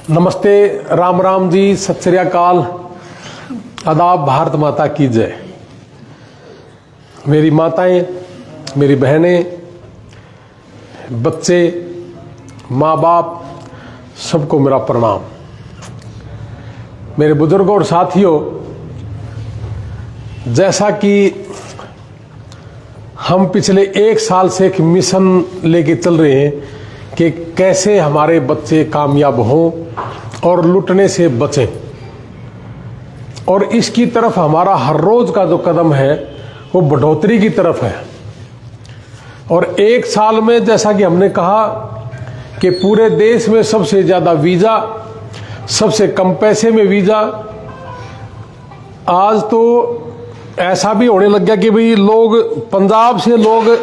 नमस्ते, राम राम जी, सत श्री अकाल, आदाब, भारत माता की जय। मेरी माताएं, मेरी बहनें, बच्चे, माँ बाप, सबको मेरा प्रणाम। मेरे बुजुर्गों और साथियों, जैसा कि हम पिछले 1 साल से एक मिशन लेके चल रहे हैं कि कैसे हमारे बच्चे कामयाब हों और लुटने से बचें, और इसकी तरफ हमारा हर रोज का जो कदम है वो बढ़ोतरी की तरफ है। और 1 साल में जैसा कि हमने कहा कि पूरे देश में सबसे ज्यादा वीजा, सबसे कम पैसे में वीजा। आज तो ऐसा भी होने लग गया कि भाई लोग पंजाब से लोग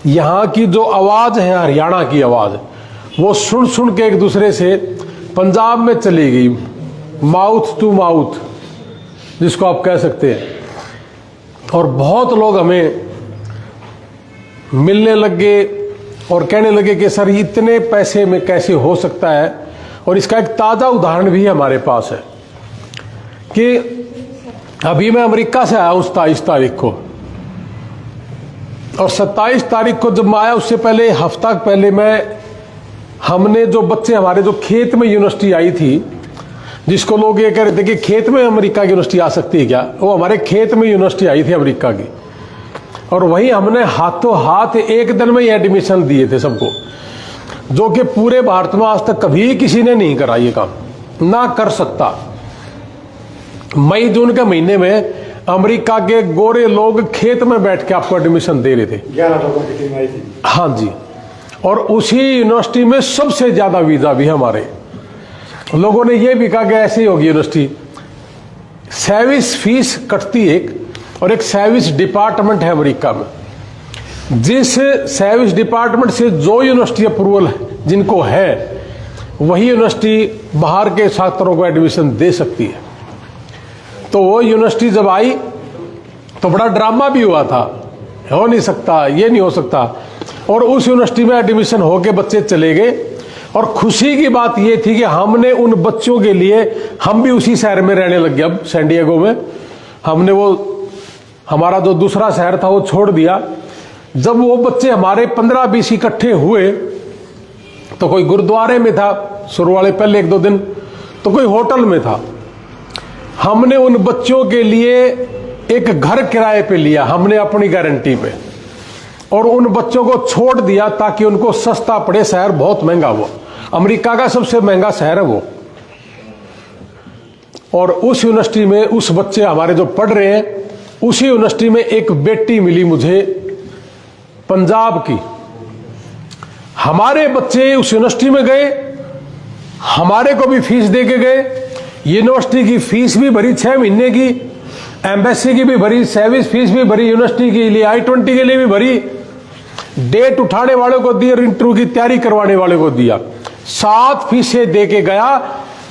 यहाँ की जो आवाज है, हरियाणा की आवाज, वो सुन सुन के एक दूसरे से पंजाब में चली गई, माउथ टू माउथ जिसको आप कह सकते हैं। और बहुत लोग हमें मिलने लग गए और कहने लगे कि सर इतने पैसे में कैसे हो सकता है। और इसका एक ताजा उदाहरण भी हमारे पास है कि अभी मैं अमेरिका से आया हूं 27 तारीख को, और 27 तारीख को जब मैं आया उससे पहले हफ्ता पहले हमने जो बच्चे हमारे जो खेत में यूनिवर्सिटी आई थी, जिसको लोग ये कह रहे थे कि खेत में अमेरिका की यूनिवर्सिटी आ सकती है क्या, वो हमारे खेत में यूनिवर्सिटी आई थी अमेरिका की। और वही हमने हाथों हाथ एक दिन में ही एडमिशन दिए थे सबको, जो कि पूरे भारत में आज तक कभी किसी ने नहीं करा ये काम, ना कर सकता। मई जून के महीने में अमेरिका के गोरे लोग खेत में बैठ के आपको एडमिशन दे रहे थे। 11 लोगों की टीम आई थी। हाँ जी, और उसी यूनिवर्सिटी में सबसे ज्यादा वीजा भी हमारे लोगों ने ये भी कहा कि ऐसे ही होगी यूनिवर्सिटी। सर्विस फीस कटती एक, और एक सर्विस डिपार्टमेंट है अमेरिका में, जिस सर्विस डिपार्टमेंट से जो यूनिवर्सिटी अप्रूवल जिनको है, वही यूनिवर्सिटी बाहर के छात्रों को एडमिशन दे सकती है। तो वो यूनिवर्सिटी जब आई तो बड़ा ड्रामा भी हुआ था, हो नहीं सकता, ये नहीं हो सकता। और उस यूनिवर्सिटी में एडमिशन होके बच्चे चले गए। और खुशी की बात ये थी कि हमने उन बच्चों के लिए, हम भी उसी शहर में रहने लग गए। अब सैन डिएगो में हमने वो हमारा जो दूसरा शहर था वो छोड़ दिया। जब वो बच्चे हमारे 15-20 इकट्ठे हुए तो कोई गुरुद्वारे में था शुरू वाले पहले 1-2 दिन, तो कोई होटल में था। हमने उन बच्चों के लिए एक घर किराए पे लिया, हमने अपनी गारंटी पे, और उन बच्चों को छोड़ दिया ताकि उनको सस्ता पड़े। शहर बहुत महंगा, वो अमेरिका का सबसे महंगा शहर है वो। और उस यूनिवर्सिटी में उस बच्चे हमारे जो पढ़ रहे हैं, उसी यूनिवर्सिटी में एक बेटी मिली मुझे पंजाब की। हमारे बच्चे उस यूनिवर्सिटी में गए, हमारे को भी फीस दे के गए, यूनिवर्सिटी की फीस भी भरी 6 महीने की, एम्बेसी की भी भरी, सर्विस फीस भी भरी, यूनिवर्सिटी के लिए I-20 के लिए भी भरी, डेट उठाने वाले को दिया, इंटरव्यू की तैयारी करवाने वाले को दिया, 7 फीसें दे के गया।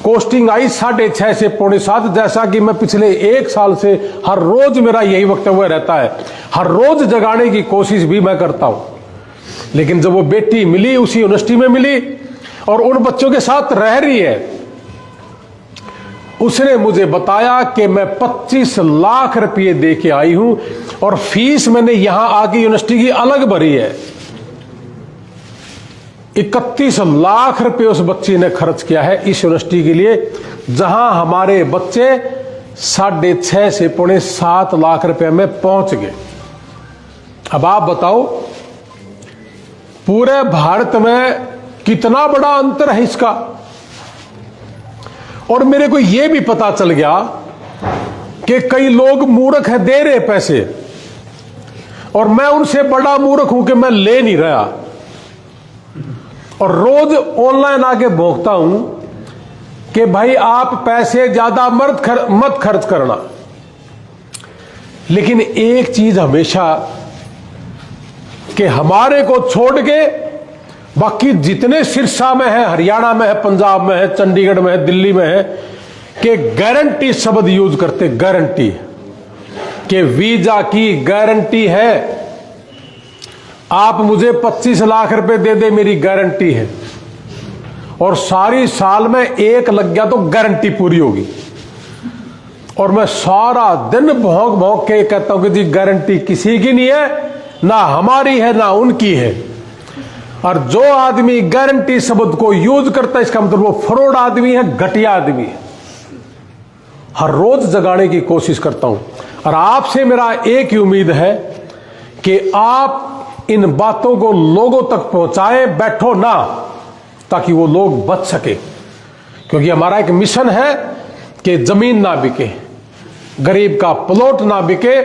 कॉस्टिंग आई 6:30 से 7:45। जैसा कि मैं पिछले 1 साल से हर रोज मेरा यही वक्तव्य रहता है, हर रोज जगाने की कोशिश भी मैं करता हूं। लेकिन जब वो बेटी मिली, उसी यूनिवर्सिटी में मिली और उन बच्चों के साथ रह रही है, उसने मुझे बताया कि मैं 25 लाख रुपए दे के आई हूं और फीस मैंने यहां आके यूनिवर्सिटी की अलग भरी है। 31 लाख रुपए उस बच्ची ने खर्च किया है इस यूनिवर्सिटी के लिए, जहां हमारे बच्चे 6.5 से 7.25 लाख रुपए में पहुंच गए। अब आप बताओ पूरे भारत में कितना बड़ा अंतर है इसका। और मेरे को यह भी पता चल गया कि कई लोग मूर्ख है, दे रहे पैसे, और मैं उनसे बड़ा मूर्ख हूं कि मैं ले नहीं रहा, और रोज ऑनलाइन आके भोगता हूं कि भाई आप पैसे ज्यादा मत खर्च करना। लेकिन एक चीज हमेशा कि हमारे को छोड़ के बाकी जितने सिरसा में है, हरियाणा में है, पंजाब में है, चंडीगढ़ में है, दिल्ली में है, कि गारंटी शब्द यूज करते, गारंटी, कि वीजा की गारंटी है। आप मुझे 25 लाख रुपए दे दे, मेरी गारंटी है। और सारी साल में एक लग गया तो गारंटी पूरी होगी। और मैं सारा दिन भौंक भौंक के कहता हूं कि जी गारंटी किसी की नहीं है, ना हमारी है ना उनकी है। और जो आदमी गारंटी शब्द को यूज करता है इसका मतलब वो फ्रॉड आदमी है, घटिया आदमी है। हर रोज जगाने की कोशिश करता हूं और आपसे मेरा एक ही उम्मीद है कि आप इन बातों को लोगों तक पहुंचाएं, बैठो ना, ताकि वो लोग बच सके। क्योंकि हमारा एक मिशन है कि जमीन ना बिके, गरीब का प्लॉट ना बिके,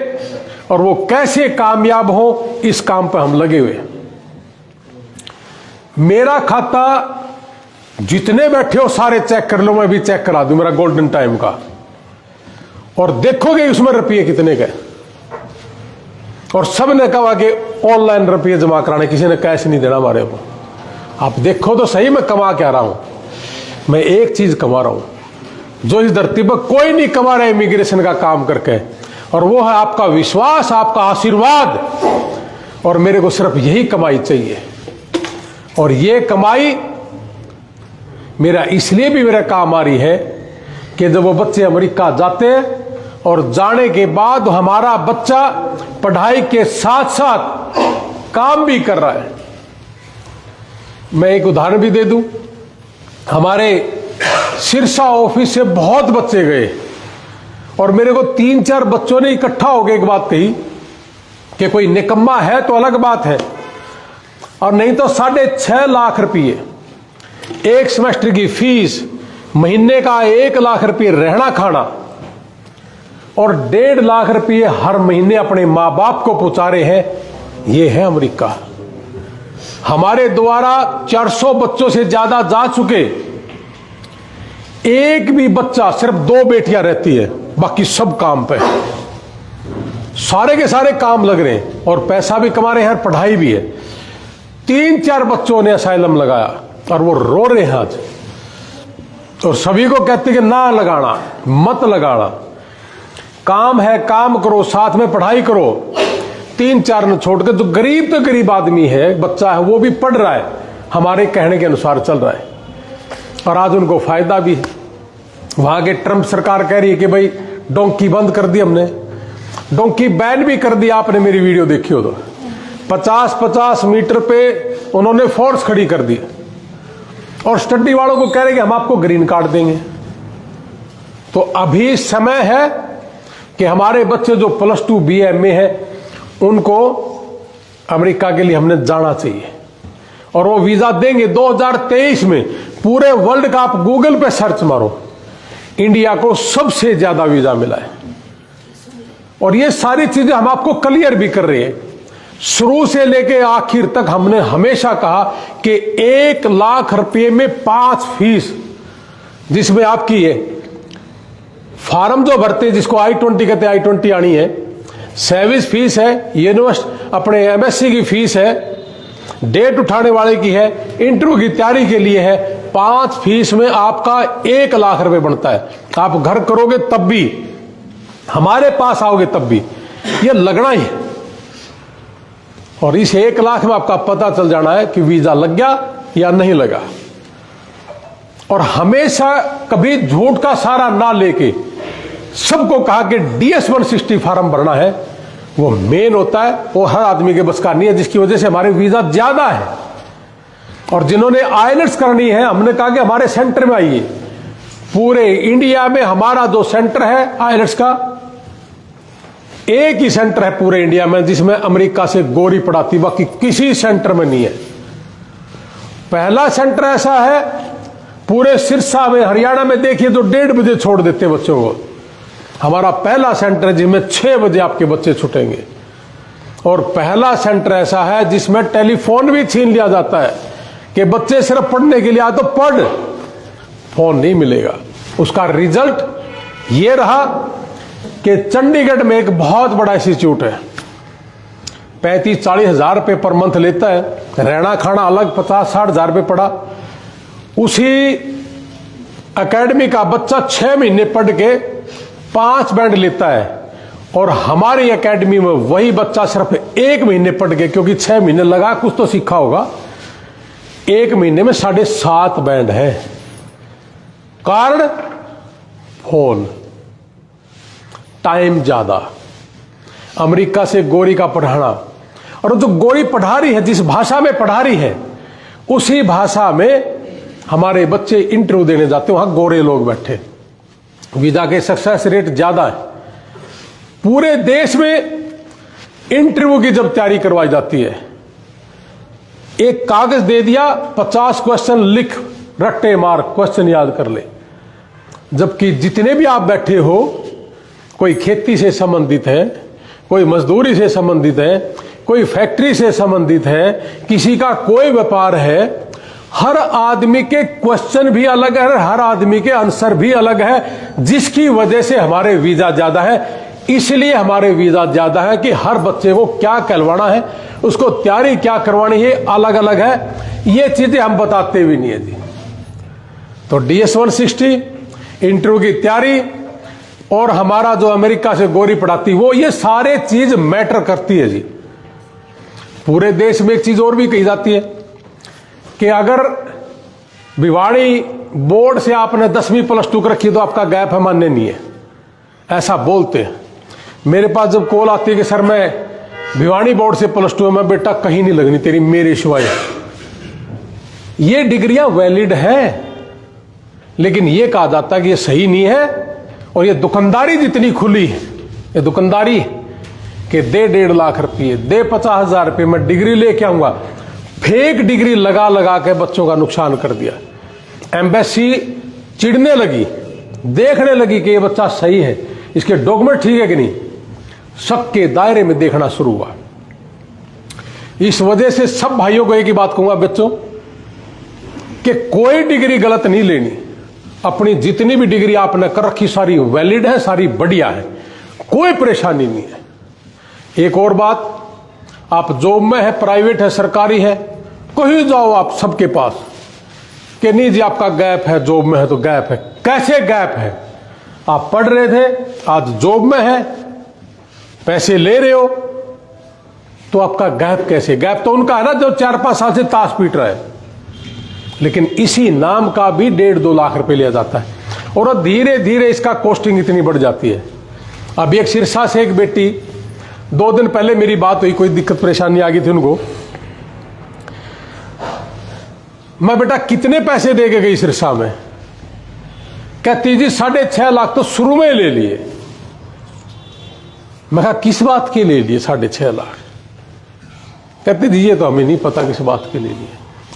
और वो कैसे कामयाब हो इस काम पर हम लगे हुए। मेरा खाता जितने बैठे हो सारे चेक कर लो, मैं भी चेक करा दूं मेरा गोल्डन टाइम का, और देखोगे उसमें रुपये कितने के। और सब ने कहा कि ऑनलाइन रुपये जमा कराने, किसी ने कैश नहीं देना हमारे को। आप देखो तो सही मैं कमा क्या रहा हूं। मैं एक चीज कमा रहा हूं जो इस धरती पर कोई नहीं कमा रहा है इमिग्रेशन का काम करके, और वो है आपका विश्वास, आपका आशीर्वाद। और मेरे को सिर्फ यही कमाई चाहिए। और ये कमाई मेरा इसलिए भी मेरे काम आ रही है कि जब वो बच्चे अमेरिका जाते हैं और जाने के बाद हमारा बच्चा पढ़ाई के साथ साथ काम भी कर रहा है। मैं एक उदाहरण भी दे दूं, हमारे सिरसा ऑफिस से बहुत बच्चे गए और मेरे को 3-4 बच्चों ने इकट्ठा होकर एक बात कही कि कोई निकम्मा है तो अलग बात है, और नहीं तो 6.5 लाख रुपये एक सेमेस्टर की फीस, महीने का 1 लाख रुपये रहना खाना, और 1.5 लाख रुपये हर महीने अपने मां बाप को पहुंचा रहे हैं। ये है अमेरिका। हमारे द्वारा 400 बच्चों से ज्यादा जा चुके, एक भी बच्चा, सिर्फ 2 बेटियां रहती है, बाकी सब काम पे, सारे के सारे काम लग रहे हैं और पैसा भी कमा रहे हैं और पढ़ाई भी है। 3-4 बच्चों ने असाइलम लगाया और वो रो रहे हैं आज, और सभी को कहते कि ना लगाना, मत लगाना, काम है काम करो, साथ में पढ़ाई करो। 3-4 ने छोड़ के, जो गरीब तो गरीब आदमी है, बच्चा है, वो भी पढ़ रहा है, हमारे कहने के अनुसार चल रहा है, और आज उनको फायदा भी है। वहां के ट्रंप सरकार कह रही है कि भाई डोंकी बंद कर दी हमने, डोंकी बैन भी कर दी। आपने मेरी वीडियो देखी हो तो 50-50 मीटर पे उन्होंने फोर्स खड़ी कर दी, और स्टडी वालों को कह रहे कि हम आपको ग्रीन कार्ड देंगे। तो अभी समय है कि हमारे बच्चे जो +2 BA है उनको अमेरिका के लिए हमने जाना चाहिए, और वो वीजा देंगे 2023 में। पूरे वर्ल्ड का आप गूगल पे सर्च मारो, इंडिया को सबसे ज्यादा वीजा मिला है। और ये सारी चीजें हम आपको क्लियर भी कर रहे हैं। शुरू से लेके आखिर तक हमने हमेशा कहा कि 1 लाख रुपये में 5 फीस, जिसमें आपकी ये फार्म जो भरते हैं, जिसको I-20 कहते हैं, I-20 आनी है, सर्विस फीस है, यूनिवर्सिटी अपने MSc की फीस है, डेट उठाने वाले की है, इंटरव्यू की तैयारी के लिए है, 5 फीस में आपका 1 लाख रुपए बनता है। आप घर करोगे तब भी, हमारे पास आओगे तब भी, ये लगना ही है। और इस 1 लाख में आपका पता चल जाना है कि वीजा लग गया या नहीं लगा। और हमेशा कभी झूठ का सहारा ना लेके सबको कहा कि DS-160 फॉर्म भरना है, वो मेन होता है, वो हर आदमी के बस का नहीं है, जिसकी वजह से हमारे वीजा ज्यादा है। और जिन्होंने IELTS करनी है, हमने कहा कि हमारे सेंटर में आइए। पूरे इंडिया में हमारा जो सेंटर है IELTS का, एक ही सेंटर है पूरे इंडिया में जिसमें अमेरिका से गोरी पढ़ाती, बाकी किसी सेंटर में नहीं है। पहला सेंटर ऐसा है पूरे सिरसा में, हरियाणा में देखिए तो 1:30 बजे छोड़ देते बच्चों को। हमारा पहला सेंटर है जिसमें 6 बजे आपके बच्चे छूटेंगे। और पहला सेंटर ऐसा है जिसमें टेलीफोन भी छीन लिया जाता है कि बच्चे सिर्फ पढ़ने के लिए आए तो पढ़, फोन नहीं मिलेगा। उसका रिजल्ट ये रहा कि चंडीगढ़ में एक बहुत बड़ा इंस्टीट्यूट है, 35-40 हजार रुपये पर मंथ लेता है, रहना खाना अलग, 50-60 हजार रुपये पड़ा। उसी एकेडमी का बच्चा 6 महीने पढ़ के 5 बैंड लेता है, और हमारी एकेडमी में वही बच्चा सिर्फ 1 महीने पढ़ के, क्योंकि 6 महीने लगा, कुछ तो सीखा होगा, एक महीने में 7.5 बैंड है। कारण फोन, टाइम ज्यादा, अमेरिका से गोरी का पढ़ाना, और जो गोरी पढ़ा रही है, जिस भाषा में पढ़ा रही है, उसी भाषा में हमारे बच्चे इंटरव्यू देने जाते हैं, वहां गोरे लोग बैठे। वीजा के सक्सेस रेट ज्यादा है। पूरे देश में इंटरव्यू की जब तैयारी करवाई जाती है, एक कागज दे दिया, 50 क्वेश्चन लिख, रट्टे मार, क्वेश्चन याद कर ले। जबकि जितने भी आप बैठे हो, कोई खेती से संबंधित है, कोई मजदूरी से संबंधित है, कोई फैक्ट्री से संबंधित है, किसी का कोई व्यापार है, हर आदमी के क्वेश्चन भी अलग है, हर आदमी के आंसर भी अलग है, जिसकी वजह से हमारे वीजा ज्यादा है। इसलिए हमारे वीजा ज्यादा है कि हर बच्चे को क्या कहलवाना है, उसको तैयारी क्या करवानी है, अलग अलग है। ये चीजें हम बताते भी नहीं है जी। तो DS 160 इंटरव्यू की तैयारी, और हमारा जो अमेरिका से गोरी पढ़ाती, वो ये सारे चीज मैटर करती है जी। पूरे देश में एक चीज और भी कही जाती है कि अगर भिवाड़ी बोर्ड से आपने 10वीं +2 कर रखी तो आपका गैप है, मान्य नहीं है, ऐसा बोलते हैं। मेरे पास जब कॉल आती है कि सर मैं भिवाड़ी बोर्ड से +2 में, बेटा कहीं नहीं लगनी तेरी मेरे सिवाय। ये डिग्रियां वैलिड है, लेकिन ये कहा जाता है कि ये सही नहीं है। और ये दुकानदारी जितनी खुली है, ये दुकानदारी कि दे 1.5 लाख रुपये, दे 50,000 रुपये, मैं डिग्री लेके आऊंगा, फेक डिग्री लगा लगा के बच्चों का नुकसान कर दिया। एम्बेसी चिढ़ने लगी, देखने लगी कि ये बच्चा सही है, इसके डॉक्यूमेंट ठीक है कि नहीं, शक के दायरे में देखना शुरू हुआ। इस वजह से सब भाइयों को एक ही बात कहूंगा बच्चों, कि कोई डिग्री गलत नहीं लेनी। अपनी जितनी भी डिग्री आपने कर रखी सारी वैलिड है, सारी बढ़िया है, कोई परेशानी नहीं है। एक और बात, आप जॉब में है, प्राइवेट है, सरकारी है, कहीं जाओ आप सबके पास कि नहीं जी आपका गैप है, जॉब में है तो गैप है। कैसे गैप है? आप पढ़ रहे थे, आज जॉब में है, पैसे ले रहे हो, तो आपका गैप कैसे? गैप तो उनका है ना जो 4-5 साल से ताश पीट रहा है। लेकिन इसी नाम का भी 1.5-2 लाख रुपए लिया जाता है, और धीरे धीरे इसका कॉस्टिंग इतनी बढ़ जाती है। अभी एक सिरसा से एक बेटी, 2 दिन पहले मेरी बात हुई, कोई दिक्कत परेशानी आ गई थी उनको। मैं बेटा कितने पैसे दे के गई सिरसा में? कहती जी 6.5 लाख तो शुरू में ले लिए। मैं कहा किस बात के ले लिए 6.5 लाख? कहती जी ये तो हमें नहीं पता किस बात के ले लिए।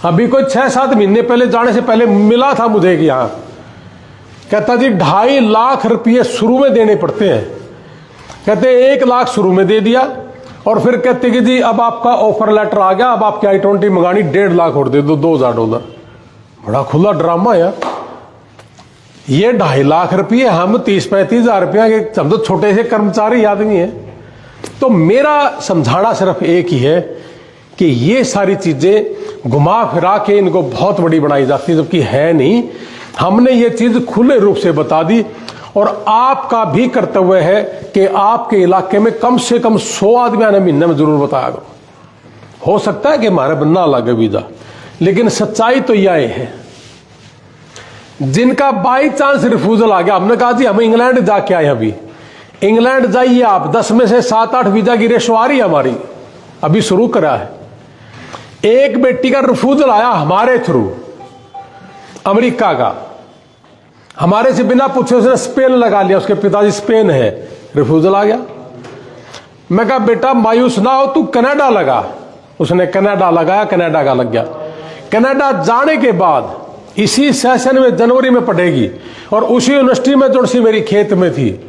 अभी कोई 6-7 महीने पहले, जाने से पहले मिला था मुझे कि यहां, कहता जी 2.5 लाख रुपये शुरू में देने पड़ते हैं। कहते 1 लाख शुरू में दे दिया, और फिर कहते कि जी अब आपका ऑफर लेटर आ गया, अब आपकी i20 मंगानी, 1.5 लाख और दे दो, $2,000। बड़ा खुला ड्रामा यार। ये 2.5 लाख रुपये, हम 30-35 हजार रुपया के, हम तो छोटे से कर्मचारी आदमी है। तो मेरा समझाना सिर्फ एक ही है कि ये सारी चीजें घुमा फिरा के इनको बहुत बड़ी बनाई जाती है, जबकि है नहीं। हमने ये चीज खुले रूप से बता दी, और आपका भी कर्तव्य है कि आपके इलाके में कम से कम 100 आदमी आने महीने में जरूर बताया करो। हो सकता है कि हमारे बनना लगे वीजा, लेकिन सच्चाई तो यह है। जिनका बाई चांस रिफ्यूजल आ गया, हमने कहा जी हम इंग्लैंड जाके आए, अभी इंग्लैंड जाइए आप, 10 में से 7-8 वीजा की रेशो आ रही है हमारी, अभी शुरू करा है। एक बेटी का रिफ्यूजल आया हमारे थ्रू, अमेरिका का, हमारे से बिना पूछे उसने स्पेन लगा लिया, उसके पिताजी स्पेन है, रिफ्यूजल आ गया। मैं कहा बेटा मायूस ना हो, तू कनाडा लगा। उसने कनाडा लगाया, कनाडा का लग गया। कनाडा जाने के बाद इसी सेशन में जनवरी में पढ़ेगी, और उसी यूनिवर्सिटी में जो सी मेरी खेत में थी,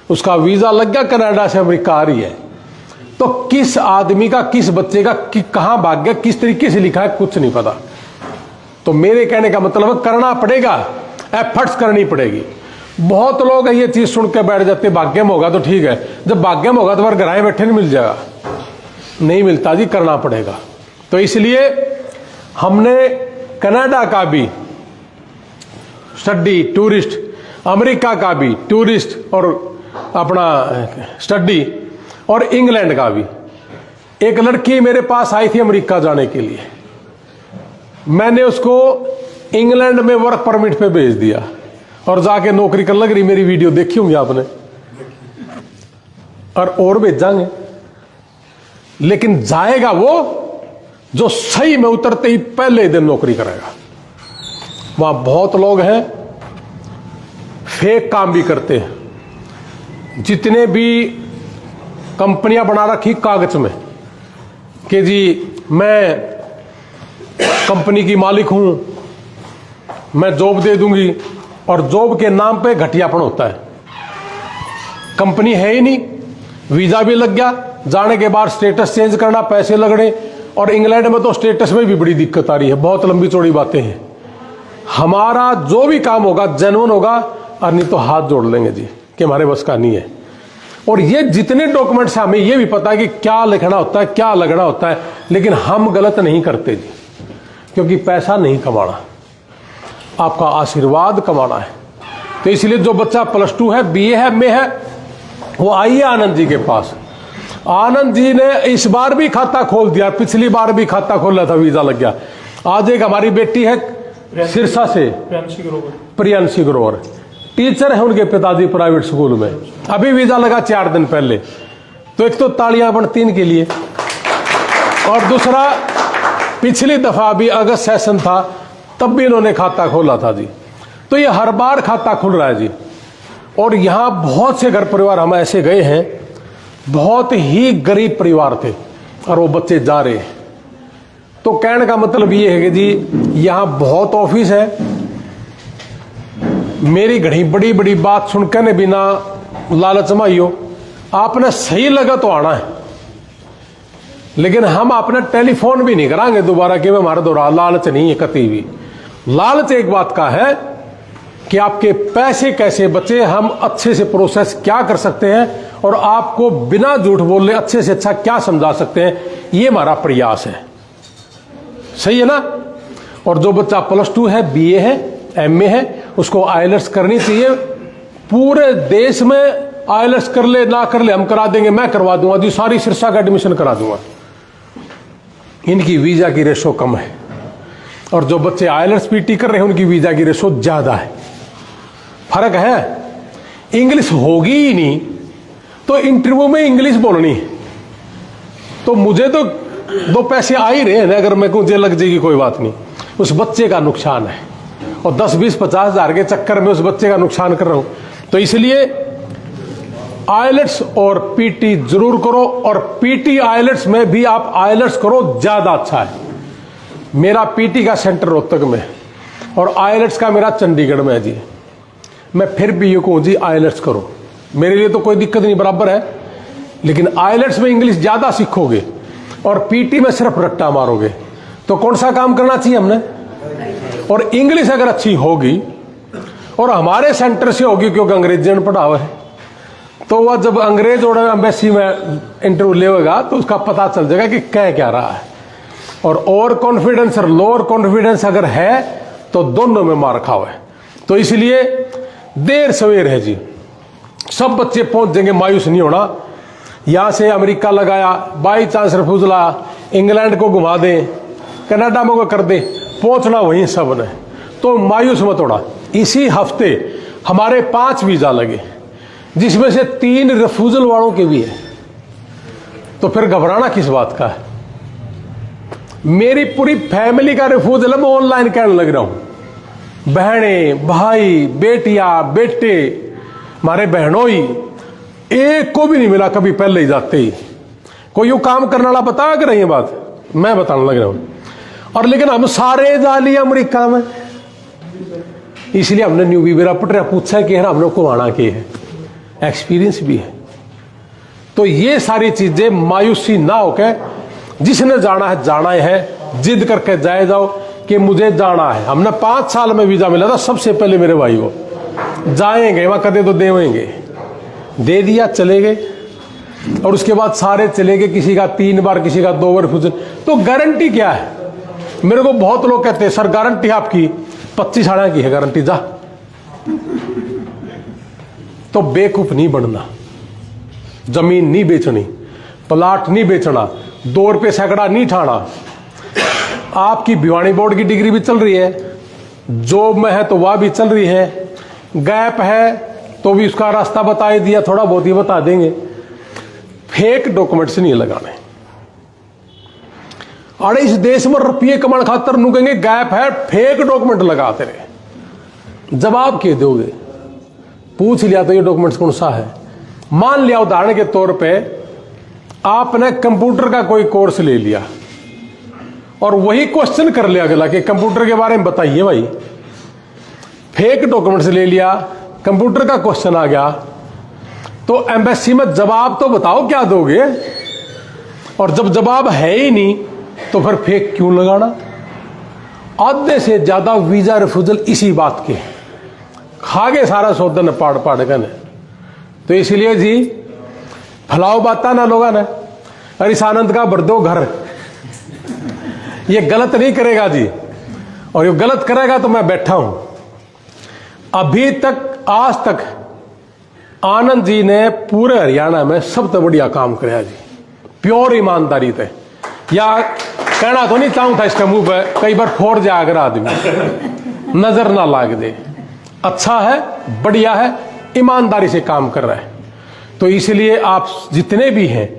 उसका वीजा लग गया, कनाडा से अमेरिका आ रही है। तो किस आदमी का, किस बच्चे का कहां भाग गया, किस तरीके से लिखा है, कुछ नहीं पता। तो मेरे कहने का मतलब करना पड़ेगा, एफर्ट्स करनी पड़ेगी। बहुत लोग ये चीज सुन के बैठ जाते, भाग्य में होगा तो ठीक है। जब भाग्य में होगा तो फिर घर बैठे नहीं मिल जाएगा, नहीं मिलता जी, करना पड़ेगा। तो इसलिए हमने कनाडा का भी स्टडी टूरिस्ट, अमेरिका का भी टूरिस्ट और अपना स्टडी, और इंग्लैंड का भी। एक लड़की मेरे पास आई थी अमेरिका जाने के लिए, मैंने उसको इंग्लैंड में वर्क परमिट पे भेज दिया और जाके नौकरी कर लग रही। मेरी वीडियो देखी होंगी आपने, और भेजांगे। लेकिन जाएगा वो जो सही में उतरते ही पहले दिन नौकरी करेगा। वहां बहुत लोग हैं फेक काम भी करते हैं। जितने भी कंपनियां बना रखी कागज में कि जी मैं कंपनी की मालिक हूं, मैं जॉब दे दूंगी, और जॉब के नाम पे घटियापन होता है। कंपनी है ही नहीं, वीजा भी लग गया, जाने के बाद स्टेटस चेंज करना, पैसे लगने, और इंग्लैंड में तो स्टेटस में भी बड़ी दिक्कत आ रही है। बहुत लंबी चौड़ी बातें हैं। हमारा जो भी काम होगा जेन्युइन होगा, और नहीं तो हाथ जोड़ लेंगे जी कि हमारे बस का नहीं है। और ये जितने डॉक्यूमेंट्स हैं, हमें ये भी पता है कि क्या लिखना होता है, क्या लगना होता है, लेकिन हम गलत नहीं करते जी, क्योंकि पैसा नहीं कमाना, आपका आशीर्वाद कमाना है। तो इसलिए जो बच्चा +2 है, BA है, MA है, वो आइए आनंद जी के पास। आनंद जी ने इस बार भी खाता खोल दिया, पिछली बार भी खाता खोला था, वीजा लग गया। आज एक हमारी बेटी है सिरसा से, प्रियांशी ग्रोवर, टीचर है उनके पिताजी प्राइवेट स्कूल में, अभी वीजा लगा 4 दिन पहले। तो एक तो तालियां बनती इनके लिए, और दूसरा पिछली दफा भी अगस्त सेशन था तब भी इन्होंने खाता खोला था जी। तो ये हर बार खाता खुल रहा है जी। और यहां बहुत से घर परिवार हम ऐसे गए हैं, बहुत ही गरीब परिवार थे, और वो बच्चे जा रहे हैं। तो कहने का मतलब ये है कि जी यहां बहुत ऑफिस है। मेरी घड़ी बड़ी बड़ी बात सुनकर ने बिना लालच माइयो, आपने सही लगा तो आना है, लेकिन हम अपने टेलीफोन भी नहीं करांगे दोबारा कि हमारा दोहरा लालच नहीं है कभी भी। लालच एक बात का है कि आपके पैसे कैसे बचे, हम अच्छे से प्रोसेस क्या कर सकते हैं, और आपको बिना झूठ बोले अच्छे से अच्छा क्या समझा सकते हैं, ये हमारा प्रयास है। सही है ना। और जो बच्चा +2 है, BA है, MA है, उसको IELTS करनी चाहिए। पूरे देश में IELTS कर ले ना कर ले, हम करा देंगे, मैं करवा दूंगा जी, सारी सिरसा का एडमिशन करा दूंगा। इनकी वीजा की रेशो कम है, और जो बच्चे IELTS PT कर रहे हैं उनकी वीजा की रेशो ज्यादा है। फर्क है। इंग्लिश होगी ही नहीं तो इंटरव्यू में इंग्लिश बोलनी है, तो मुझे तो 2 पैसे आ ही रहे हैं, अगर मैं मुझे लग जाएगी कोई बात नहीं, उस बच्चे का नुकसान है, और 10, 20, 50 हजार के चक्कर में उस बच्चे का नुकसान कर रहा हूं। तो इसलिए IELTS और PT जरूर करो, और PT IELTS में भी आप IELTS करो, ज्यादा अच्छा है। मेरा PT का सेंटर रोहतक में, और IELTS का मेरा चंडीगढ़ में है जी। मैं फिर भी ये कहूँ जी IELTS करो, मेरे लिए तो कोई दिक्कत नहीं, बराबर है। लेकिन IELTS में इंग्लिश ज्यादा सीखोगे, और PT में सिर्फ रट्टा मारोगे, तो कौन सा काम करना चाहिए हमने। और इंग्लिश अगर अच्छी होगी, और हमारे सेंटर से होगी, क्योंकि अंग्रेजी ने पढ़ा हुआ है, तो वह जब अंग्रेज और एम्बेसी में इंटरव्यू लेगा तो उसका पता चल जाएगा कि क्या रहा है। और ओवर कॉन्फिडेंस और लोअर कॉन्फिडेंस अगर है तो दोनों में मार खाओ है। तो इसलिए देर सवेर है जी, सब बच्चे पहुंच जाएंगे, मायूस नहीं होना। यहां से अमेरिका लगाया, बाई चांस रफूजला इंग्लैंड को घुमा दे, कनाडा में को कर दे, पहुंचना वहीं सब ने, तो मायूस मत होना। इसी हफ्ते हमारे 5 वीजा लगे, जिसमें से 3 रिफ्यूजल वालों के भी है, तो फिर घबराना किस बात का है। मेरी पूरी फैमिली का रिफ्यूजल है, मैं ऑनलाइन कहने लग रहा हूं। बहनें, भाई, बेटियां, बेटे, हमारे बहनों ही, एक को भी नहीं मिला कभी पहले ही जाते ही। कोई यू काम करने वाला बता कर रही है बात, मैं बताने लग रहा हूं। और लेकिन हम सारे जा लिए अमेरिका में, इसलिए हमने न्यू वीरा पटरा पूछा कि हम लोग को आना के है, एक्सपीरियंस भी है। तो ये सारी चीजें मायूसी ना होकर, जिसने जाना है जाना है, जिद करके जाए जाओ कि मुझे जाना है। हमने 5 साल में वीजा मिला था सबसे पहले मेरे भाई को, जाएंगे वहां कदे तो देवेंगे, दे दिया, चले गए। और उसके बाद सारे चले गए, किसी का 3 बार, किसी का 2 बार रिफ्यूजल। तो गारंटी क्या है। मेरे को बहुत लोग कहते हैं सर गारंटी आपकी 25 साल की है गारंटी, जा। तो बेवकूफ नहीं बनना, जमीन नहीं बेचनी, प्लाट नहीं बेचना, 2 रुपये सैकड़ा नहीं ठाना। आपकी भिवानी बोर्ड की डिग्री भी चल रही है, जॉब में है तो वह भी चल रही है, गैप है तो भी उसका रास्ता बता ही दिया, थोड़ा बहुत ही बता देंगे। फेक डॉक्यूमेंट्स नहीं लगाने। अरे इस देश में रुपये कमाने खातर नु कहेंगे गैप है, फेक डॉक्यूमेंट लगाते रहे। जवाब क्या दोगे? पूछ लिया तो ये डॉक्यूमेंट्स कौन सा है? मान लिया उदाहरण के तौर पे आपने कंप्यूटर का कोई कोर्स ले लिया और वही क्वेश्चन कर लिया अगला कि कंप्यूटर के बारे में बताइए भाई। फेक डॉक्यूमेंट्स ले लिया, कंप्यूटर का क्वेश्चन आ गया, तो एम्बेसी में जवाब तो बताओ क्या दोगे? और जब जवाब है ही नहीं तो फिर फेक क्यों लगाना? आधे से ज्यादा वीजा रिफ्यूजल इसी बात के, खा गए सारा सौदन पाड़ पाड़ कर। तो इसलिए जी फलाओ बाता ना लोगा ना, अरे इस आनंद का भर दो घर, ये गलत नहीं करेगा जी, और ये गलत करेगा तो मैं बैठा हूं। अभी तक आज तक आनंद जी ने पूरे हरियाणा में सबसे बढ़िया काम कराया जी, प्योर ईमानदारी थे। या कहना तो नहीं चाहूं था इसके मुंह पे, कई बार फोड़ जाए अगर आदमी, नजर ना लाग दे। अच्छा है, बढ़िया है, ईमानदारी से काम कर रहा है। तो इसलिए आप जितने भी हैं,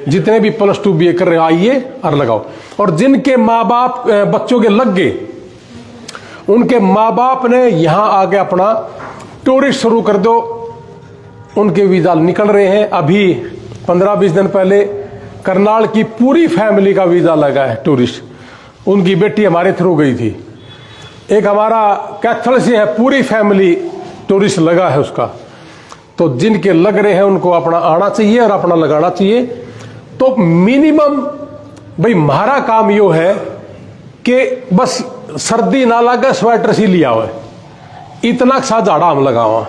जितने भी +2 BA कर रहे हो, आइए और लगाओ। और जिनके माँ बाप बच्चों के लग गए, उनके माँ बाप ने यहां आके अपना टूरिस्ट शुरू कर दो, उनके वीजा निकल रहे हैं। अभी 15-20 दिन पहले करनाल की पूरी फैमिली का वीजा लगा है टूरिस्ट, उनकी बेटी हमारे थ्रू गई थी। एक हमारा कैथल से है, पूरी फैमिली टूरिस्ट लगा है उसका। तो जिनके लग रहे हैं उनको अपना आना चाहिए और अपना लगाना चाहिए। तो मिनिमम भाई हमारा काम यो है कि बस सर्दी ना लगे, स्वेटर सी लिया हुआ है, इतना सा झाड़ा हम लगावा।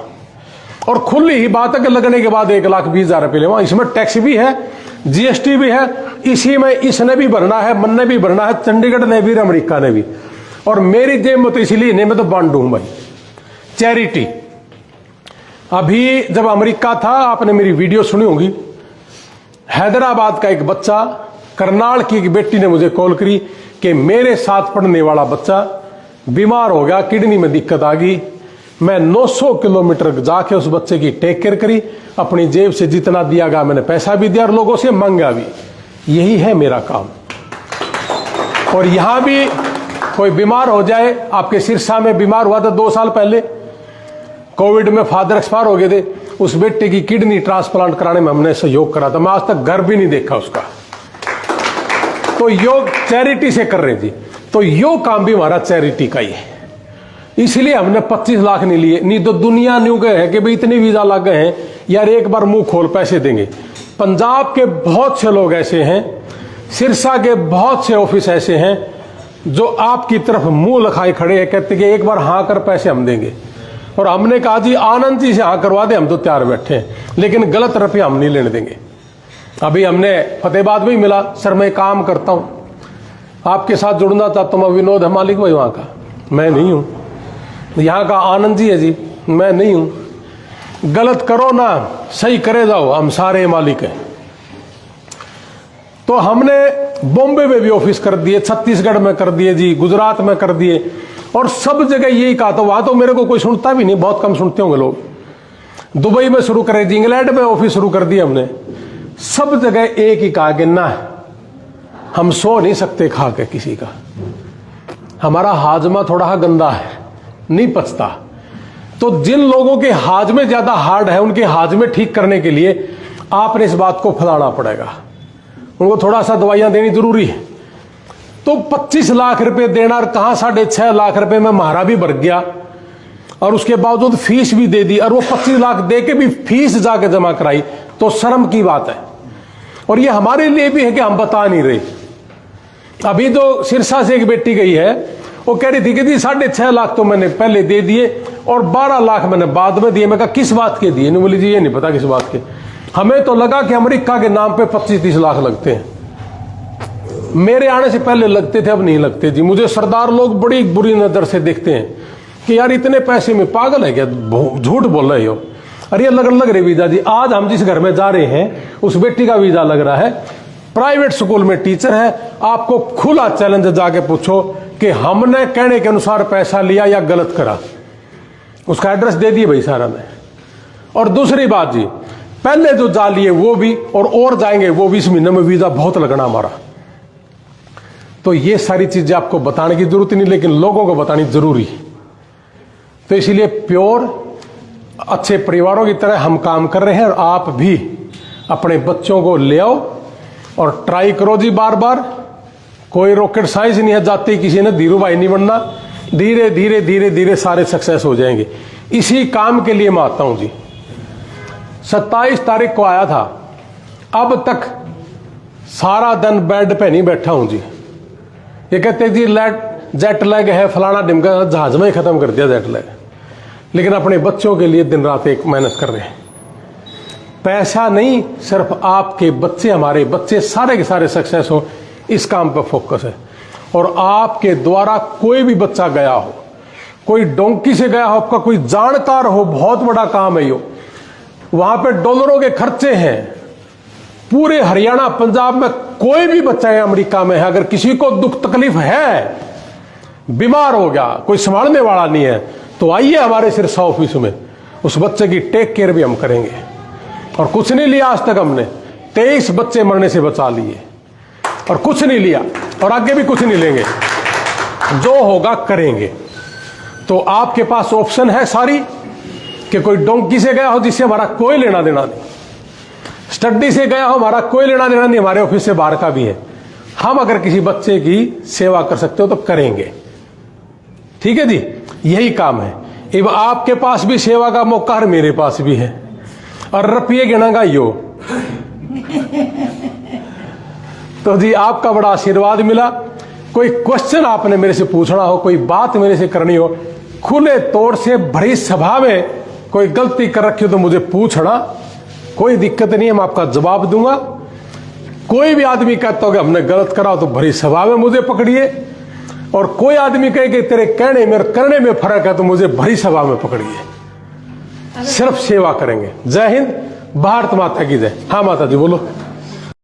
और खुली ही बात है कि लगने के बाद 1,20,000 रुपये लेवा। इसमें टैक्स भी है, GST भी है, इसी में इसने भी भरना है, मन ने भी भरना है, चंडीगढ़ ने भी, अमेरिका ने भी। और मेरी जेब में तो इसलिए नहीं, मैं तो बांट दूं भाई, चैरिटी। अभी जब अमेरिका था, आपने मेरी वीडियो सुनी होगी, हैदराबाद का एक बच्चा, करनाल की एक बेटी ने मुझे कॉल करी कि मेरे साथ पढ़ने वाला बच्चा बीमार हो गया, किडनी में दिक्कत आ गई। मैं 900 किलोमीटर जाके उस बच्चे की टेक केयर करी, अपनी जेब से जितना दिया गया मैंने पैसा भी दिया और लोगों से मांगा भी। यही है मेरा काम। और यहां भी कोई बीमार हो जाए, आपके सिरसा में बीमार हुआ था 2 साल पहले, कोविड में फादर एक्सपायर हो गए थे, उस बेटे की किडनी ट्रांसप्लांट कराने में हमने सहयोग करा था। मैं आज तक घर भी नहीं देखा उसका। तो योग चैरिटी से कर रहे जी। तो यो काम भी हमारा चैरिटी का ही है, इसलिए हमने 25 लाख नहीं लिए। नहीं तो दुनिया न्यू गए है कि भाई इतने वीजा लग गए हैं यार, एक बार मुंह खोल पैसे देंगे। पंजाब के बहुत से लोग ऐसे हैं, सिरसा के बहुत से ऑफिस ऐसे हैं जो आपकी तरफ मुंह लखाए खड़े हैं, कहते कि एक बार हाँ कर पैसे हम देंगे। और हमने कहा जी आनंद जी से हाँ करवा दे, हम तो तैयार बैठे हैं, लेकिन गलत रुपये हम नहीं लेने देंगे। अभी हमने फतेहाबाद में ही मिला, सर मैं काम करता हूं, आपके साथ जुड़ना चाहता हूं। मैं विनोद है मालिक भाई वहां का, मैं नहीं हूं। यहाँ का आनंद जी है जी, मैं नहीं हूं। गलत करो ना, सही करे जाओ, हम सारे मालिक हैं। तो हमने बॉम्बे में भी ऑफिस कर दिए, छत्तीसगढ़ में कर दिए जी, गुजरात में कर दिए, और सब जगह यही कहा। तो वहां तो मेरे को कोई सुनता भी नहीं, बहुत कम सुनते होंगे लोग। दुबई में शुरू करे जी, इंग्लैंड में ऑफिस शुरू कर दिया हमने। सब जगह एक ही कहा कि ना, हम सो नहीं सकते खा के किसी का, हमारा हाजमा थोड़ा गंदा है, नहीं पचता। तो जिन लोगों के हाजमे ज्यादा हार्ड है, उनके हाजमे ठीक करने के लिए आपने इस बात को फैलाना पड़ेगा, उनको थोड़ा सा दवाइयां देनी जरूरी है। तो 25 लाख रुपए देना, और कहां 6.5 लाख रुपए में महारा भी भर गया, और उसके बावजूद फीस भी दे दी, और वो 25 लाख दे के भी फीस जाके जमा कराई, तो शर्म की बात है। और ये हमारे लिए भी है कि हम बता नहीं रहे। अभी जो सिरसा से एक बेटी गई है, वो कह रही थी कि जी 6.5 लाख तो मैंने पहले दे दिए और 12 लाख मैंने बाद में दिए। मैं कहा किस बात के दिए? नहीं, बोली जी ये नहीं पता किस बात के, हमें तो लगा कि अमेरिका के नाम पे 25-30 लाख लगते हैं। मेरे आने से पहले लगते थे, अब नहीं लगते जी। मुझे सरदार लोग बड़ी बुरी नजर से देखते हैं कि यार इतने पैसे में पागल है क्या, झूठ बोल रहे हो। अरे लग रहे वीजा जी। आज हम जिस घर में जा रहे हैं उस बेटी का वीजा लग रहा है प्राइवेट स्कूल में टीचर है, आपको खुला चैलेंज जाके पूछो कि हमने कहने के अनुसार पैसा लिया या गलत करा। उसका एड्रेस दे दिए भाई सारा ने। और दूसरी बात जी, पहले जो जा लिए वो भी और जाएंगे वो भी, इस महीने में वीजा बहुत लगना हमारा। तो ये सारी चीजें आपको बताने की जरूरत नहीं, लेकिन लोगों को बतानी जरूरी। तो इसलिए प्योर अच्छे परिवारों की तरह हम काम कर रहे हैं, और आप भी अपने बच्चों को ले आओ और ट्राई करो जी बार बार। कोई रॉकेट साइंस नहीं है, जाते किसी ने धीरू भाई नहीं बनना। धीरे धीरे धीरे धीरे सारे सक्सेस हो जाएंगे। इसी काम के लिए मैं आता हूं जी। 27 तारीख को आया था, अब तक सारा दिन बेड पे नहीं बैठा हूं जी। ये कहते जी जेट लैग है, फलाना ढिमका, जहाज में ही खत्म कर दिया जेट लैग। लेकिन अपने बच्चों के लिए दिन रात एक मेहनत कर रहे हैं। पैसा नहीं, सिर्फ आपके बच्चे, हमारे बच्चे सारे के सारे सक्सेस हो, इस काम पर फोकस है। और आपके द्वारा कोई भी बच्चा गया हो, कोई डोंकी से गया हो, आपका कोई जानकार हो, बहुत बड़ा काम है यो। वहां पे डॉलरों के खर्चे हैं। पूरे हरियाणा पंजाब में कोई भी बच्चा है अमेरिका में है, अगर किसी को दुख तकलीफ है, बीमार हो गया, कोई संभालने वाला नहीं है, तो आइए हमारे सिरसा ऑफिस में, उस बच्चे की टेक केयर भी हम करेंगे। और कुछ नहीं लिया आज तक हमने, 23 बच्चे मरने से बचा लिए, और कुछ नहीं लिया और आगे भी कुछ नहीं लेंगे। जो होगा करेंगे। तो आपके पास ऑप्शन है सारी, कि कोई डोंकी से गया हो जिससे हमारा कोई लेना देना नहीं, स्टडी से गया हो हमारा कोई लेना देना नहीं, हमारे ऑफिस से बाहर का भी है। हम अगर किसी बच्चे की सेवा कर सकते हो तो करेंगे। ठीक है जी, यही काम है। अब आपके पास भी सेवा का मौका है, मेरे पास भी है। और रुपये गिनागा यो। तो जी आपका बड़ा आशीर्वाद मिला। कोई क्वेश्चन आपने मेरे से पूछना हो, कोई बात मेरे से करनी हो, खुले तौर से भरी सभा में कोई गलती कर रखी हो तो मुझे पूछना, कोई दिक्कत नहीं है, मैं आपका जवाब दूंगा। कोई भी आदमी कहता हो कि हमने गलत करा हो तो भरी सभा में मुझे पकड़िए, और कोई आदमी कहे कि तेरे कहने में और करने में फर्क है तो मुझे भरी सभा में पकड़िए। सिर्फ सेवा करेंगे। जय हिंद, भारत माता की जय। हाँ माता जी बोलो।